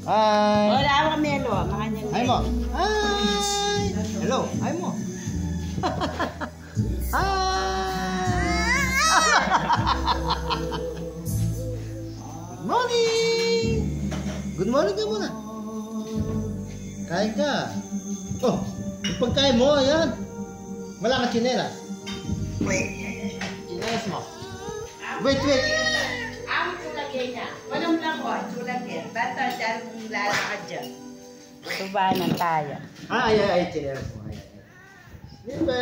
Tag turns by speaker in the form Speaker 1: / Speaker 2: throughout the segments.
Speaker 1: Hi.
Speaker 2: Wala akong melo. Mga niyang
Speaker 1: Hi mo. Hi. Hello. Hi mo. Hi. Good morning. Good morning ka muna. Kain ka. Oh, yung pagkain mo, ayan. Wala ka tsinelas. Tsinelas mo. Wait.
Speaker 2: Ang tulagay niya. Walang lang ko. Tulagay. Bata dyan kung lalakad dyan. Tubanan tayo.
Speaker 1: Ay, tsinelas mo. Diba?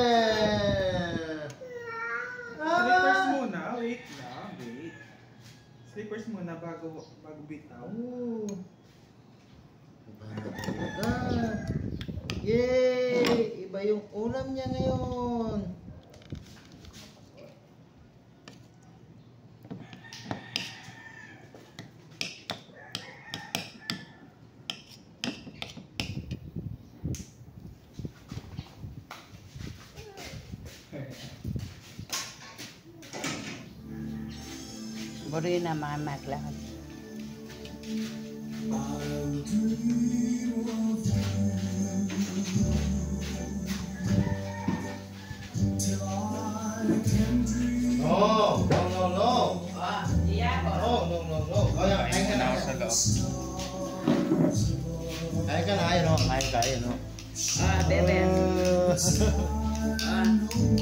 Speaker 3: Slippers muna. Wait lang. Wait. Slippers muna bago bitaw.
Speaker 1: Yay! Iba yung ulam niya ngayon.
Speaker 2: Buri na mga maglakad.
Speaker 1: No. No. Kaya kain ka na. Kain ka na, ayun o.
Speaker 2: Bebe.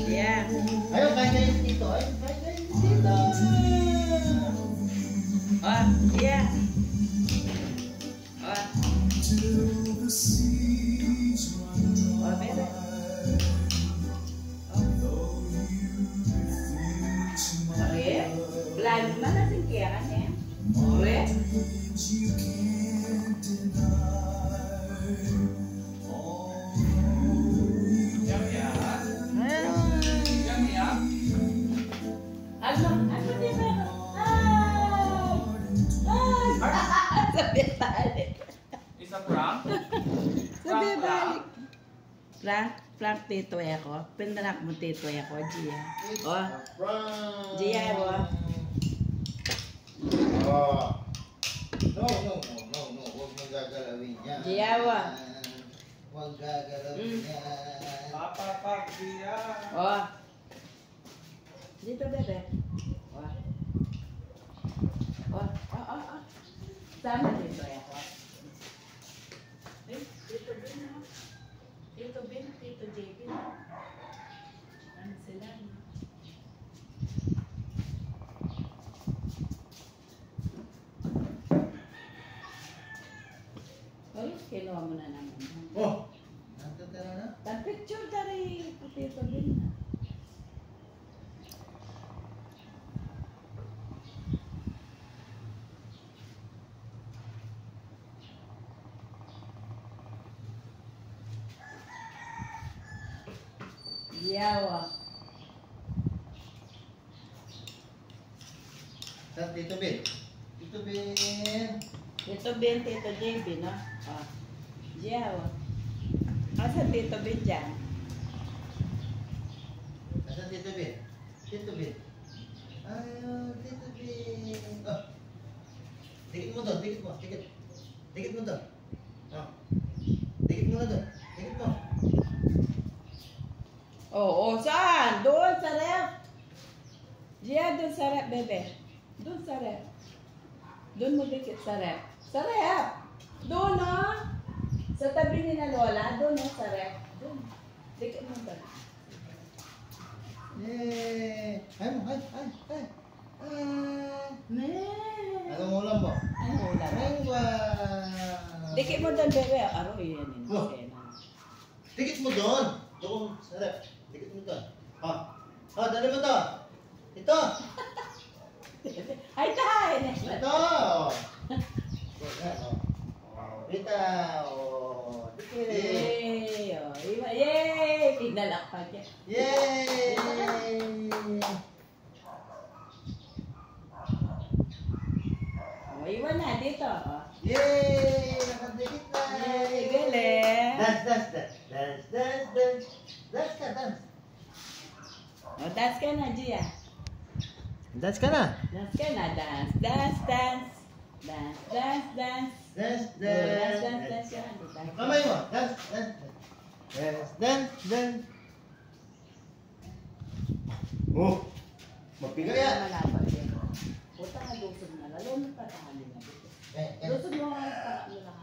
Speaker 2: Yeah.
Speaker 1: Ayun, kain kayo dito. Kain kayo dito.
Speaker 2: Yeah. Bebe. Plan man natin kaya niya. Ulit. Ano din ba? Sabi balik.
Speaker 3: Isa prank?
Speaker 2: Sabi balik. Prank tito ako. Pindanak mo tito ako, Gia. Gia mo.
Speaker 1: No. Huwag mong gagalawin yan.
Speaker 2: Gia mo.
Speaker 1: Huwag gagalawin yan.
Speaker 3: Papapak Gia.
Speaker 2: Dito, bebe. Sama dito ako. Tito Ben, ha? Tito Ben, Tito JB, ha? Ano sila, no? Kinuha mo na naman.
Speaker 1: Natutira na?
Speaker 2: Picture dari Tito Ben, ha? Yawa.
Speaker 1: Tito Ben. Tito Ben,
Speaker 2: Tito JB, no? Yawa. Asa Tito Ben dyan?
Speaker 1: Asan Tito Ben? Ayaw, Tito Ben. Dikit mo doon. Dikit mo doon. Dikit mo na doon. Dikit mo.
Speaker 2: Saan? Doon sa ref. Gia, doon sa ref, bebe. Doon sa ref. Doon mo dikit sa ref. Sa ref! Doon, no? Sa tabi ni na Lola, doon, no? Sa ref. Doon. Dikit mo doon.
Speaker 1: Yay! Ay! Anong ulam mo?
Speaker 2: Ano ulam?
Speaker 1: Rengwa!
Speaker 2: Dikit mo doon, bebe. Aro, yan.
Speaker 1: Dikit mo doon! Doon sa ref. Dikit mo doon. Dali mo to! Ito!
Speaker 2: Ay, tayo!
Speaker 1: Ito! Rita! Dikit!
Speaker 2: Yay! Pinalakpan niya.
Speaker 1: Yay!
Speaker 2: Iwan na dito.
Speaker 1: Yay! Nakadikit na!
Speaker 2: Yay! Galing!
Speaker 1: Dance! Dance ka!
Speaker 2: Dance ka na, Gia.
Speaker 1: Dance ka na!
Speaker 2: Dance ka na. Dance.
Speaker 1: Dance! Kamay mo. Dance, dance. Yes, dance, dance. Oh, magpiga yan.
Speaker 2: Malapad yan. Puta nga lusog na. Lalo mo patahalin na dito. Lusog mo nga para lang.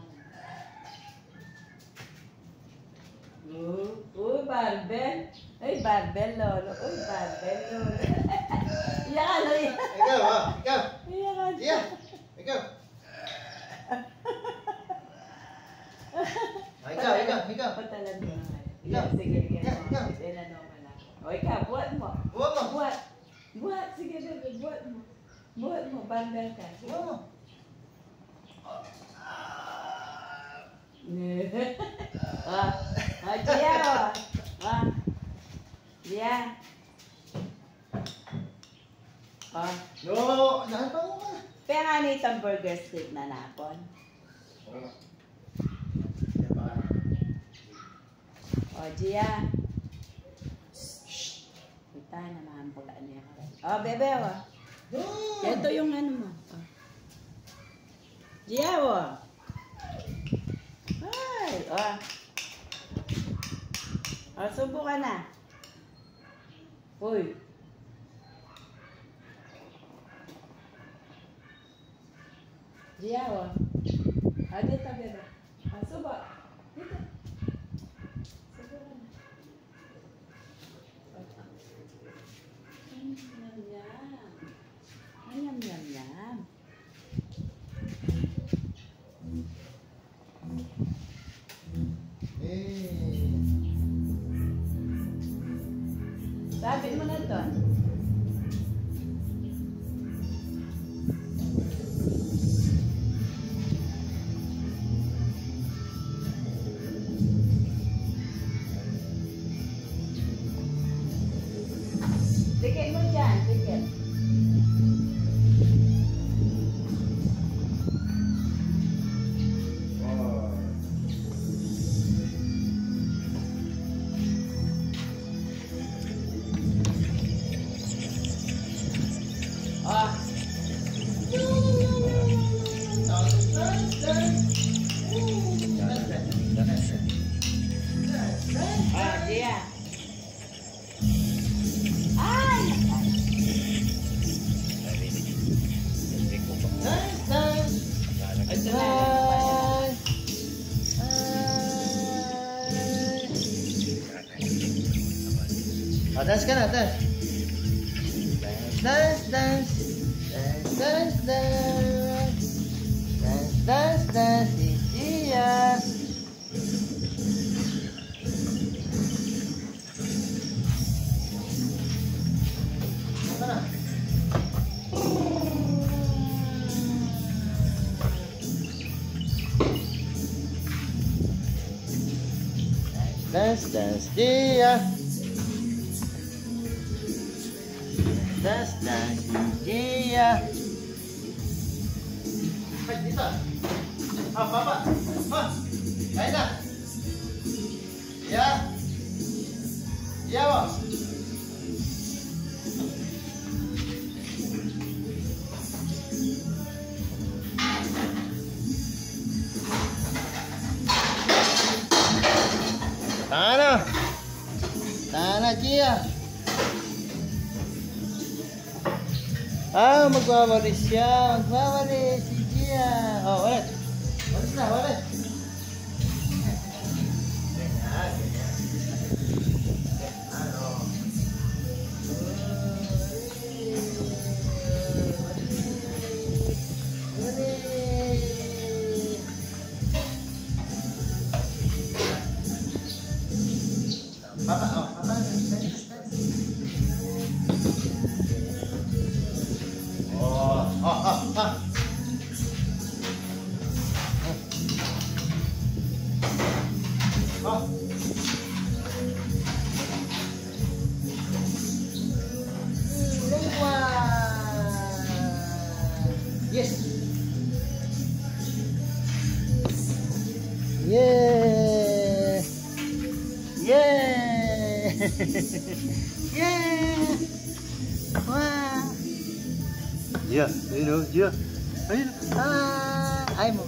Speaker 2: Uy, barbell. Uy, barbell, lolo. Uy, barbell, lolo. Iyakan, uy.
Speaker 1: Ikaw, ikaw.
Speaker 2: Iyakan.
Speaker 1: Iya, ikaw. Ikaw.
Speaker 2: Patalan mo nga.
Speaker 1: Ikaw.
Speaker 2: Sige, sige.
Speaker 1: Ikaw.
Speaker 2: Tinanong mo lang. O, ikaw, buhat mo.
Speaker 1: Buhat mo.
Speaker 2: Buhat. Buhat. Sige, bebe, buhat mo. Buhat mo, barbell ka.
Speaker 1: Buhat mo.
Speaker 2: Dia. Dia.
Speaker 1: No, nahan pa mo ka.
Speaker 2: Kaya nga na itong burger steak na napon. Gia. Kita na mahampulaan niya ka. Bebe,
Speaker 1: No.
Speaker 2: Ito yung ano mo. Gia, Ay, subo ka na. Uy. Gia, dito, bebe. Subo. Dito. Subo ka na. Yum. Sabi mo na to. Dikit mo dyan, dikit. Dia. Ay! Ito na.
Speaker 1: Dance ka na, dance. Dance. Iya. Dance, dia. Dance, dia. Hai, dito. Papa. Kain na. Ya. Ya, Bos. Tana, Gia. Magwawalis siya. Magwawalis si Gia. Walis. Walis na, walis. Papa. Yes. Yeah. Wah. Yeah, you know, yeah. Ay mo.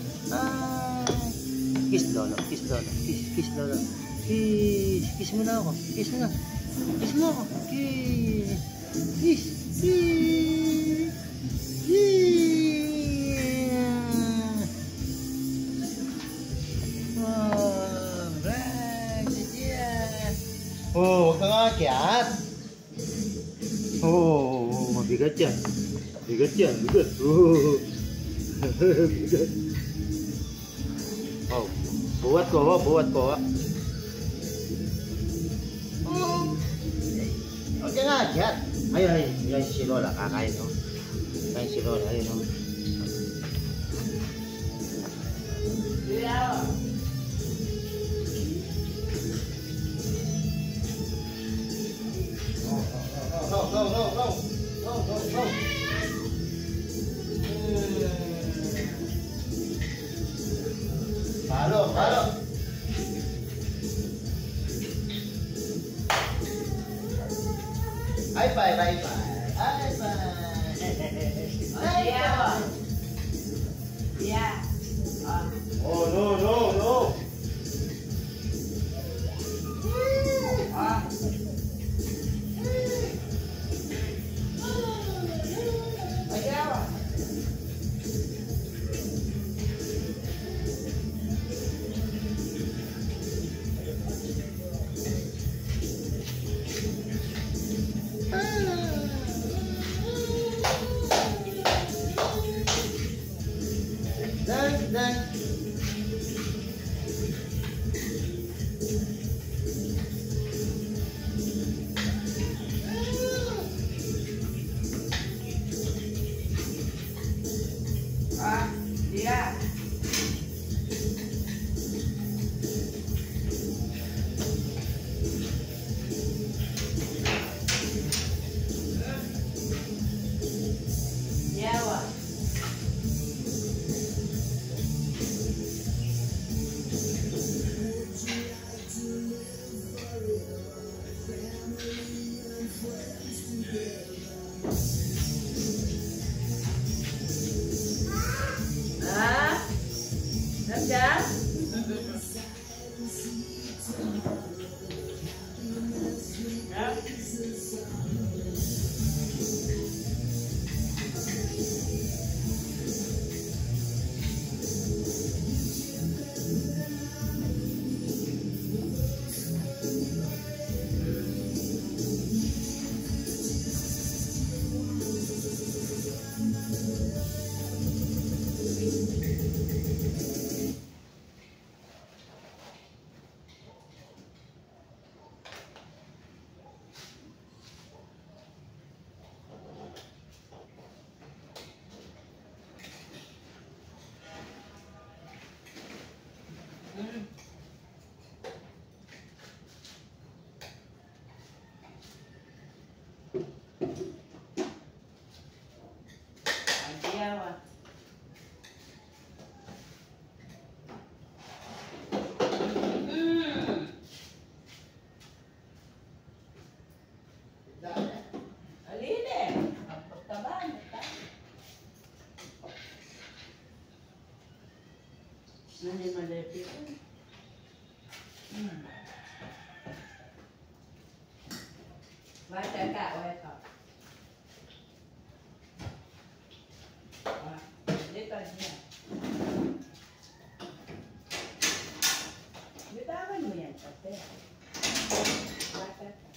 Speaker 1: Kiss lolo. Kiss lolo. Kiss lolo. Kiss mo na ako. Kiss mo na. Kiss mo ako. Kiss. Kiss. Oh, huwag kang aakyat. Oh, mabigat yan. Bigat yan, bigat. Oh. Bigat. Oh, buhat ko. Oh. Huwag kang aakyat. Ayun si Lola, kakain, oh. Kakain si Lola, ayun, oh.
Speaker 2: Yeah.
Speaker 1: No. Palo. High five.
Speaker 2: Yeah.
Speaker 1: Oh, no. Done.
Speaker 2: Yeah. Nandiyan? Yawa. Aline, ang pagtaba mo ta. Nani malepit. Baca ka, weka. Dito niya. Bitawan mo yan, ate. Baca ka.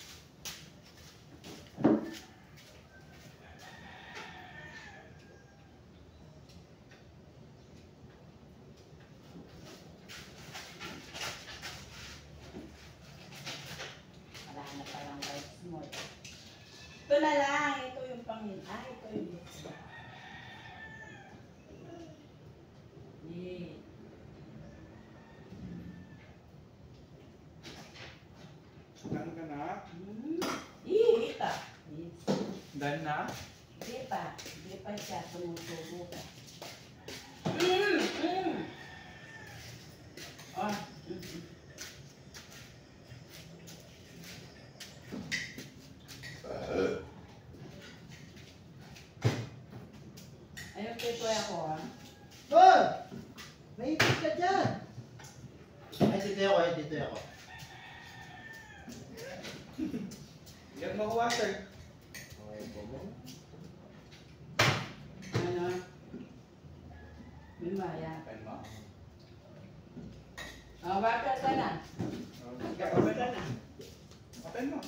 Speaker 2: Wala na palang rice mo. Ito na lang. Ito yung pangin. Ito yung dito.
Speaker 3: Done ka na?
Speaker 2: Ita.
Speaker 3: Done na?
Speaker 2: Di pa siya. Tumutubo ka. Ayun, tutoy ako, ha?
Speaker 1: Tol! May ipit ka dyan! dito ako eh, dito ako.
Speaker 3: Get mo ko water.
Speaker 2: Ano? Mimaya.
Speaker 3: Open mo.
Speaker 2: Oh, bakit ka na? Bakit ka na?
Speaker 3: Open mo.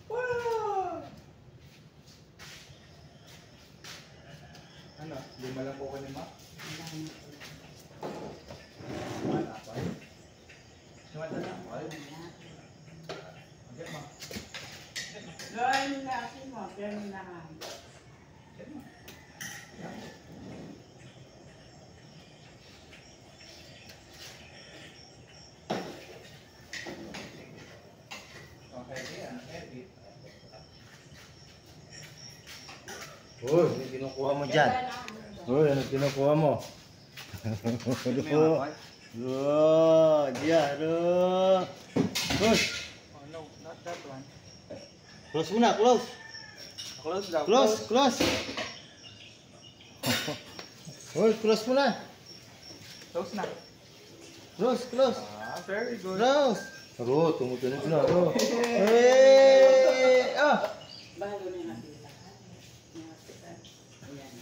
Speaker 3: Wow! Ano? Lima lang po ko ni Ma? Wala pa. Wala na. Wala. Get mo.
Speaker 2: Gawin mo natin mo, pero na ka.
Speaker 3: Get mo. Okay, yan. Heavy.
Speaker 1: Uy, ano kinukuha mo dyan? Uy, ano kinukuha mo? Diyan, Close.
Speaker 3: Oh no, not that one.
Speaker 1: Close muna, close.
Speaker 3: Close daw.
Speaker 1: Close. Uy, close muna.
Speaker 3: Close na.
Speaker 1: Close.
Speaker 3: Ah, very good.
Speaker 1: Close. Aro, tumutunog na, aro. Hey! Ah!
Speaker 2: Bago na natin lahat. Ayan.